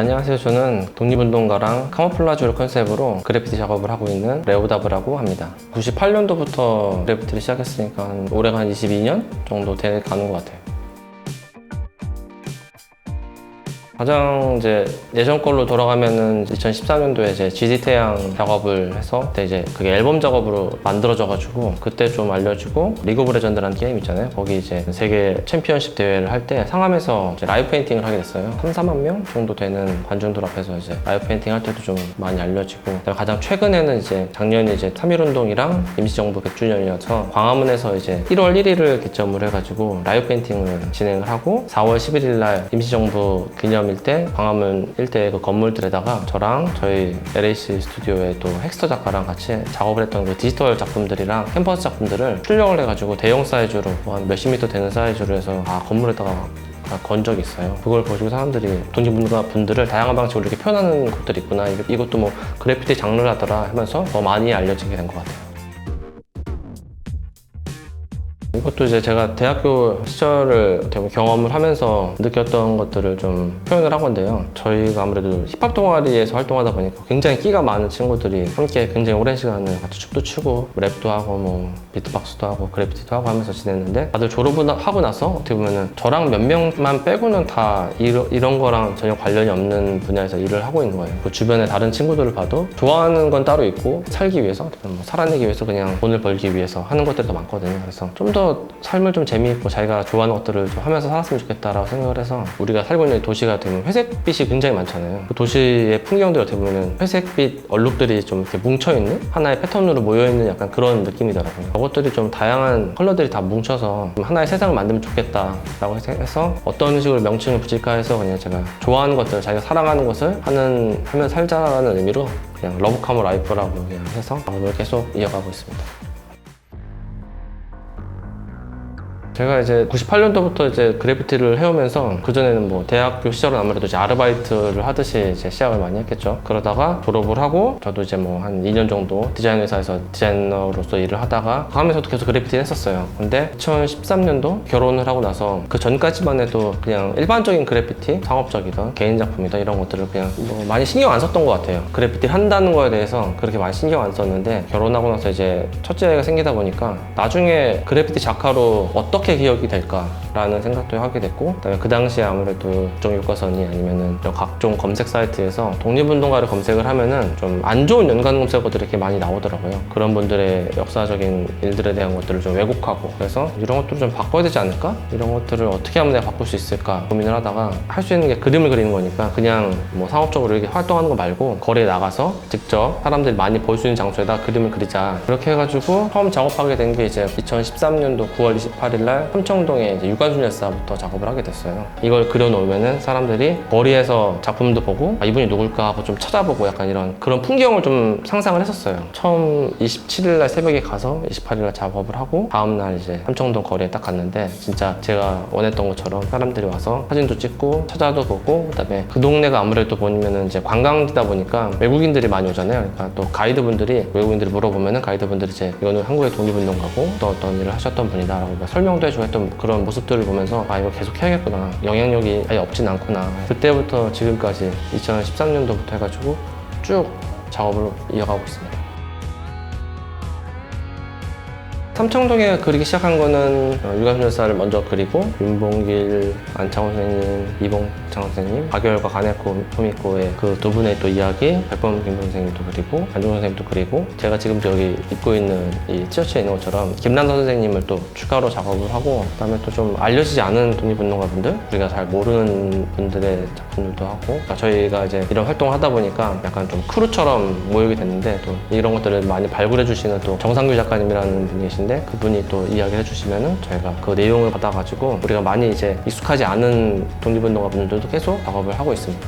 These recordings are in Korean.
안녕하세요. 저는 독립운동가랑 카모플라주를 컨셉으로 그래피티 작업을 하고 있는 레오다브라고 합니다. 98년도부터 그래피티를 시작했으니까 올해가 한 22년 정도 돼 가는 것 같아요. 가장 예전 걸로 돌아가면은 2014년도에 GD 태양 작업을 해서 그때 그게 앨범 작업으로 만들어져가지고 그때 좀 알려지고 리그 오브 레전드라는 게임 있잖아요. 거기 세계 챔피언십 대회를 할 때 상암에서 라이브 페인팅을 하게 됐어요. 3-4만 명 정도 되는 관중들 앞에서 라이브 페인팅 할 때도 좀 많이 알려지고, 그다음에 가장 최근에는 작년에 3.1운동이랑 임시정부 100주년이어서 광화문에서 1월 1일을 기점으로 해가지고 라이브 페인팅을 진행을 하고 4월 11일 날 임시정부 기념 때 광화문 일대 그 건물들에다가 저랑 저희 LAC 스튜디오의 또 헥스터 작가랑 같이 작업을 했던 그 디지털 작품들이랑 캠퍼스 작품들을 출력을 해가지고 대형 사이즈로 한 몇십 미터 되는 사이즈로 해서 건물에다가 건 적이 있어요. 그걸 보시고 사람들이 독립운동가 분들을 다양한 방식으로 이렇게 표현하는 곳들이 있구나, 이것도 뭐 그래피티 장르라더라 하면서 더 많이 알려지게 된 것 같아요. 이것도 제가 대학교 시절을 경험을 하면서 느꼈던 것들을 좀 표현을 한 건데요. 저희가 아무래도 힙합 동아리에서 활동하다 보니까 굉장히 끼가 많은 친구들이 함께 굉장히 오랜 시간을 같이 춤도 추고 랩도 하고 뭐 비트박스도 하고 그래피티도 하고 하면서 지냈는데, 다들 졸업을 하고 나서 어떻게 보면은 저랑 몇 명만 빼고는 다 이런 거랑 전혀 관련이 없는 분야에서 일을 하고 있는 거예요. 그 주변에 다른 친구들을 봐도 좋아하는 건 따로 있고 살기 위해서, 뭐 살아내기 위해서 그냥 돈을 벌기 위해서 하는 것들이 더 많거든요. 그래서 좀 더 삶을 좀 재미있고 자기가 좋아하는 것들을 좀 하면서 살았으면 좋겠다라고 생각을 해서, 우리가 살고 있는 도시가 되면 회색빛이 굉장히 많잖아요. 그 도시의 풍경들이 어떻게 보면 회색빛 얼룩들이 좀 이렇게 뭉쳐있는 하나의 패턴으로 모여있는 약간 그런 느낌이더라고요. 그것들이 좀 다양한 컬러들이 다 뭉쳐서 좀 하나의 세상을 만들면 좋겠다라고 해서 어떤 식으로 명칭을 붙일까 해서 그냥 제가 좋아하는 것들, 자기가 사랑하는 것을 하면 살자라는 의미로 그냥 러브 카모 라이프라고 그냥 해서 작업을 계속 이어가고 있습니다. 제가 98년도부터 그래피티를 해오면서, 그전에는 뭐 대학교 시절은 아무래도 아르바이트를 하듯이 시작을 많이 했겠죠. 그러다가 졸업을 하고 저도 뭐 한 2년 정도 디자인 회사에서 디자이너로서 일을 하다가 하면서도 계속 그래피티를 했었어요. 근데 2013년도 결혼을 하고 나서 그 전까지만 해도 그냥 일반적인 그래피티, 상업적이던 개인 작품이다 이런 것들을 그냥 뭐 많이 신경 안 썼던 것 같아요. 그래피티를 한다는 거에 대해서 그렇게 많이 신경 안 썼는데, 결혼하고 나서 첫째가 생기다 보니까 나중에 그래피티 작가로 어떻게 기억이 될까라는 생각도 하게 됐고, 그다음에 그 당시에 아무래도 국정교과서니 아니면은 각종 검색 사이트에서 독립운동가를 검색을 하면은 좀 안 좋은 연관 검색어들이 이렇게 많이 나오더라고요. 그런 분들의 역사적인 일들에 대한 것들을 좀 왜곡하고, 그래서 이런 것들을 좀 바꿔야 되지 않을까? 이런 것들을 어떻게 하면 내가 바꿀 수 있을까 고민을 하다가, 할 수 있는 게 그림을 그리는 거니까 그냥 뭐 상업적으로 이렇게 활동하는 거 말고 거리에 나가서 직접 사람들이 많이 볼 수 있는 장소에다 그림을 그리자, 그렇게 해가지고 처음 작업하게 된 게 2013년도 9월 28일 날 삼청동에 유관순열사부터 작업을 하게 됐어요. 이걸 그려놓으면은 사람들이 거리에서 작품도 보고 이분이 누굴까 하고 좀 찾아보고 약간 이런 그런 풍경을 좀 상상을 했었어요. 처음 27일 날 새벽에 가서 28일 날 작업을 하고 다음날 삼청동 거리에 딱 갔는데, 진짜 제가 원했던 것처럼 사람들이 와서 사진도 찍고 찾아도 보고, 그다음에 그 동네가 아무래도 보면은 관광지다 보니까 외국인들이 많이 오잖아요. 그러니까 또 가이드분들이, 외국인들이 물어보면은 가이드분들이 이거는 한국의 독립운동가고 또 어떤 일을 하셨던 분이다라고 설명도 해주고 했던 그런 모습들을 보면서 이거 계속 해야겠구나, 영향력이 아예 없진 않구나. 그때부터 지금까지 2013년도부터 해가지고 쭉 작업을 이어가고 있습니다. 삼청동에 그리기 시작한 거는 유관순열사를 먼저 그리고 윤봉길, 안창호 선생님, 이봉창 선생님, 박열과 가네코, 토미코의 그 두 분의 또 이야기, 백범 김 선생님도 그리고 안종 선생님도 그리고, 제가 지금 여기 입고 있는 이 티셔츠에 있는 것처럼 김남선 선생님을 또 추가로 작업을 하고, 그다음에 또 좀 알려지지 않은 독립운동가 분들, 우리가 잘 모르는 분들의 작품들도 하고, 그러니까 저희가 이런 활동을 하다 보니까 약간 좀 크루처럼 모이게 됐는데, 또 이런 것들을 많이 발굴해 주시는 또 정상규 작가님이라는 분이 계신데, 그분이 또 이야기를 해주시면은 저희가 그 내용을 받아가지고 우리가 많이 익숙하지 않은 독립운동가 분들도 계속 작업을 하고 있습니다.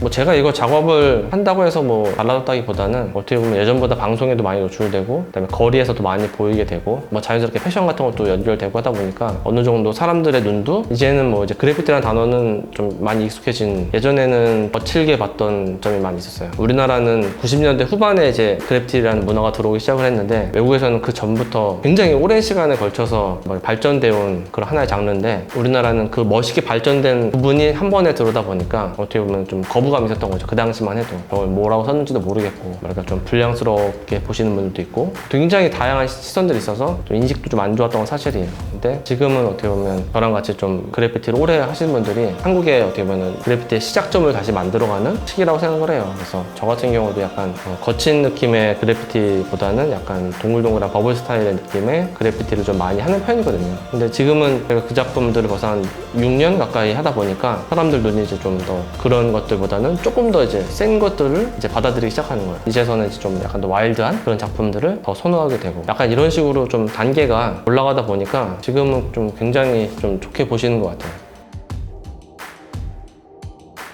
뭐 제가 이거 작업을 한다고 해서 뭐 달라졌다기보다는 어떻게 보면 예전보다 방송에도 많이 노출되고 그다음에 거리에서도 많이 보이게 되고 뭐 자연스럽게 패션 같은 것도 연결되고 하다 보니까 어느 정도 사람들의 눈도 이제는 뭐 이제 그래피티라는 단어는 좀 많이 익숙해진, 예전에는 거칠게 봤던 점이 많이 있었어요. 우리나라는 90년대 후반에 이제 그래피티라는 문화가 들어오기 시작을 했는데 외국에서는 그 전부터 굉장히 오랜 시간에 걸쳐서 뭐 발전되어 온 그런 하나의 장르인데 우리나라는 그 멋있게 발전된 부분이 한 번에 들어오다 보니까 어떻게 보면 좀 거부감이 있었던 거죠. 그 당시만 해도 저걸 뭐라고 썼는지도 모르겠고 뭐랄까 좀 불량스럽게 보시는 분들도 있고 굉장히 다양한 시선들이 있어서 좀 인식도 좀 안 좋았던 건 사실이에요. 근데 지금은 어떻게 보면 저랑 같이 좀 그래피티를 오래 하시는 분들이 한국에 어떻게 보면 그래피티의 시작점을 다시 만들어가는 시기라고 생각을 해요. 그래서 저 같은 경우도 약간 거친 느낌의 그래피티보다는 약간 동글동글한 버블 스타일의 느낌의 그래피티를 좀 많이 하는 편이거든요. 근데 지금은 제가 그 작품들을 벌써 한 6년 가까이 하다 보니까 사람들 눈이 이제 좀 더 그런 것들보다는 조금 더 이제 센 것들을 이제 받아들이기 시작하는 거예요. 이제서는 이제 좀 약간 더 와일드한 그런 작품들을 더 선호하게 되고 약간 이런 식으로 좀 단계가 올라가다 보니까 지금은 좀 굉장히 좀 좋게 보시는 것 같아요.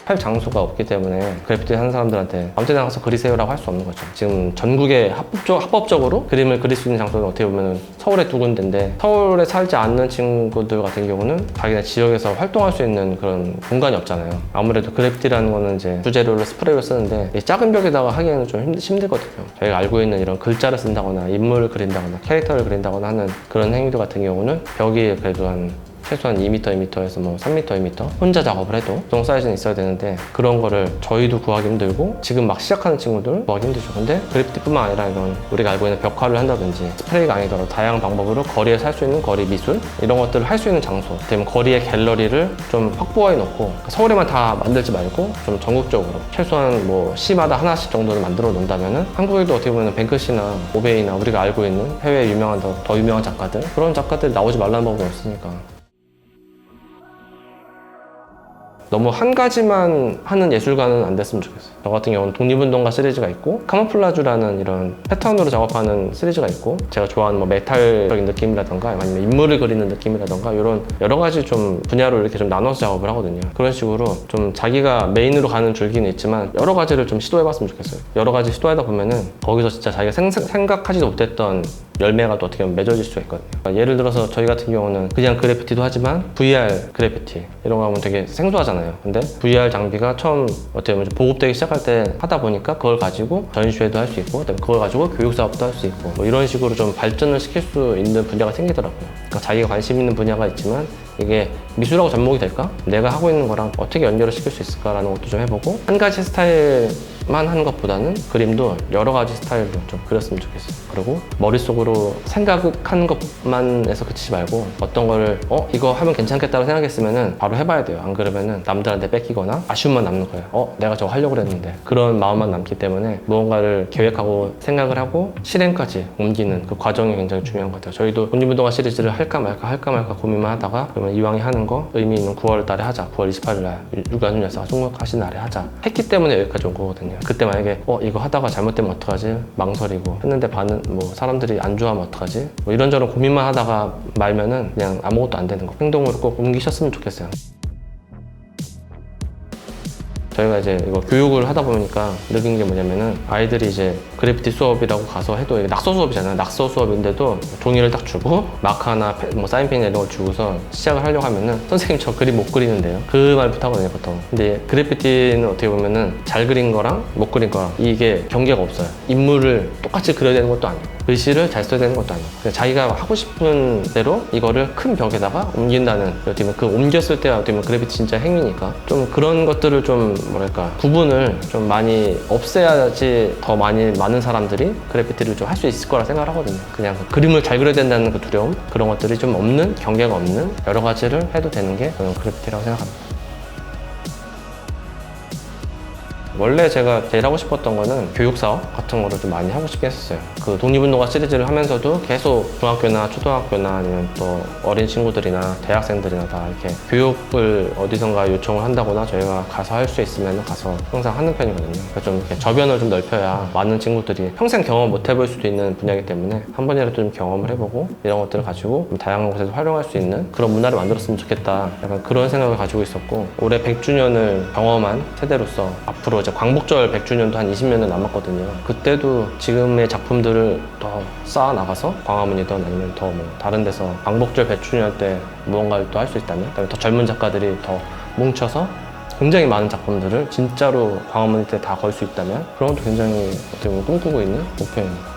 할 장소가 없기 때문에 그래피티 하는 사람들한테 아무 데나 가서 그리세요라고 할 수 없는 거죠. 지금 전국에 합법적으로 그림을 그릴 수 있는 장소는 어떻게 보면 서울에 두 군데인데 서울에 살지 않는 친구들 같은 경우는 자기네 지역에서 활동할 수 있는 그런 공간이 없잖아요. 아무래도 그래피티라는 거는 이제 주재료를 스프레이를 쓰는데 이 작은 벽에다가 하기에는 좀 힘들거든요. 저희가 알고 있는 이런 글자를 쓴다거나 인물을 그린다거나 캐릭터를 그린다거나 하는 그런 행위들 같은 경우는 벽이 그래도 한 최소한 2m, 2m에서 뭐 3m, 2m 혼자 작업을 해도 그 정도 사이즈는 있어야 되는데 그런 거를 저희도 구하기 힘들고 지금 막 시작하는 친구들 구하기 힘들죠. 근데 그래피티뿐만 아니라 이런 우리가 알고 있는 벽화를 한다든지 스프레이가 아니더라도 다양한 방법으로 거리에서 할 수 있는 거리 미술 이런 것들을 할 수 있는 장소, 되면 거리의 갤러리를 좀 확보해 놓고 서울에만 다 만들지 말고 좀 전국적으로 최소한 뭐 시마다 하나씩 정도는 만들어 놓는다면은 한국에도 어떻게 보면 뱅크시나 오베이나 우리가 알고 있는 해외 유명한 더 유명한 작가들 그런 작가들이 나오지 말라는 법은 없으니까. 너무 한 가지만 하는 예술가는 안 됐으면 좋겠어요. 저 같은 경우는 독립운동가 시리즈가 있고 카모플라주라는 이런 패턴으로 작업하는 시리즈가 있고 제가 좋아하는 뭐 메탈적인 느낌이라던가 아니면 인물을 그리는 느낌이라던가 이런 여러 가지 좀 분야로 이렇게 좀 나눠서 작업을 하거든요. 그런 식으로 좀 자기가 메인으로 가는 줄기는 있지만 여러 가지를 좀 시도해봤으면 좋겠어요. 여러 가지 시도하다 보면은 거기서 진짜 자기가 생각하지도 못했던 열매가 또 어떻게 보면 맺어질 수가 있거든요. 예를 들어서 저희 같은 경우는 그냥 그래피티도 하지만 VR 그래피티 이런 거 하면 되게 생소하잖아요. 근데 VR 장비가 처음 어떻게 보면 보급되기 시작할 때 하다 보니까 그걸 가지고 전시회도 할 수 있고 그다음에 그걸 가지고 교육 사업도 할 수 있고 뭐 이런 식으로 좀 발전을 시킬 수 있는 분야가 생기더라고요. 그러니까 자기가 관심 있는 분야가 있지만 이게 미술하고 접목이 될까? 내가 하고 있는 거랑 어떻게 연결을 시킬 수 있을까라는 것도 좀 해보고 한 가지 스타일만 하는 것보다는 그림도 여러 가지 스타일로 좀 그렸으면 좋겠어요. 그리고 머릿속으로 생각한 것만 해서 그치지 말고 어떤 거를 이거 하면 괜찮겠다고 생각했으면은 바로 해봐야 돼요. 안 그러면은 남들한테 뺏기거나 아쉬움만 남는 거예요. 내가 저거 하려고 그랬는데 그런 마음만 남기 때문에 무언가를 계획하고 생각을 하고 실행까지 옮기는 그 과정이 굉장히 중요한 것 같아요. 저희도 독립운동가 시리즈를 할까 말까 고민만 하다가 그러면 이왕에 하는 거 의미 있는 9월 달에 하자. 9월 28일 날 유관순 열사가 총각하신 날에 하자. 했기 때문에 여기까지 온 거거든요. 그때 만약에 이거 하다가 잘못되면 어떡하지? 망설이고 했는데 뭐 사람들이 안 좋아하면 어떡하지? 뭐 이런저런 고민만 하다가 말면은 그냥 아무것도 안 되는 거. 행동으로 꼭 옮기셨으면 좋겠어요. 저희가 이제 이거 교육을 하다 보니까 느낀 게 뭐냐면은 아이들이 이제 그래피티 수업이라고 가서 해도 이게 낙서 수업이잖아요. 낙서 수업인데도 종이를 딱 주고 마카나 뭐 사인펜 이런 걸 주고서 시작을 하려고 하면은 선생님 저 그림 못 그리는데요. 그 말부터 하거든요 보통. 근데 그래피티는 어떻게 보면은 잘 그린 거랑 못 그린 거랑 이게 경계가 없어요. 인물을 똑같이 그려야 되는 것도 아니고 글씨를 잘 써야 되는 것도 아니고 그냥 자기가 하고 싶은 대로 이거를 큰 벽에다가 옮긴다는 어떻게 보면 그 옮겼을 때 어떻게 보면 그래피티 진짜 행위니까 좀 그런 것들을 좀 뭐랄까 구분을 좀 많이 없애야지 더 많은 사람들이 그래피티를 좀 할 수 있을 거라 생각을 하거든요. 그냥 그림을 잘 그려야 된다는 그 두려움 그런 것들이 좀 없는 경계가 없는 여러 가지를 해도 되는 게 저는 그래피티라고 생각합니다. 원래 제가 제일 하고 싶었던 거는 교육 사업 같은 거를 좀 많이 하고 싶게 했었어요. 그 독립운동가 시리즈를 하면서도 계속 중학교나 초등학교나 아니면 또 어린 친구들이나 대학생들이나 다 이렇게 교육을 어디선가 요청을 한다거나 저희가 가서 할 수 있으면 가서 항상 하는 편이거든요. 그래서 좀 이렇게 저변을 좀 넓혀야 많은 친구들이 평생 경험 못 해볼 수도 있는 분야이기 때문에 한 번이라도 좀 경험을 해보고 이런 것들을 가지고 좀 다양한 곳에서 활용할 수 있는 그런 문화를 만들었으면 좋겠다. 약간 그런 생각을 가지고 있었고, 올해 100주년을 경험한 세대로서 앞으로 이제 광복절 100주년도 한 20년은 남았거든요. 그때도 지금의 작품들을 더 쌓아 나가서 광화문이든 아니면 더 뭐 다른 데서 광복절 100주년 때 무언가를 또 할 수 있다면, 그다음에 더 젊은 작가들이 더 뭉쳐서 굉장히 많은 작품들을 진짜로 광화문 때 다 걸 수 있다면, 그런 것도 굉장히 어떻게 보면 꿈꾸고 있는 목표입니다.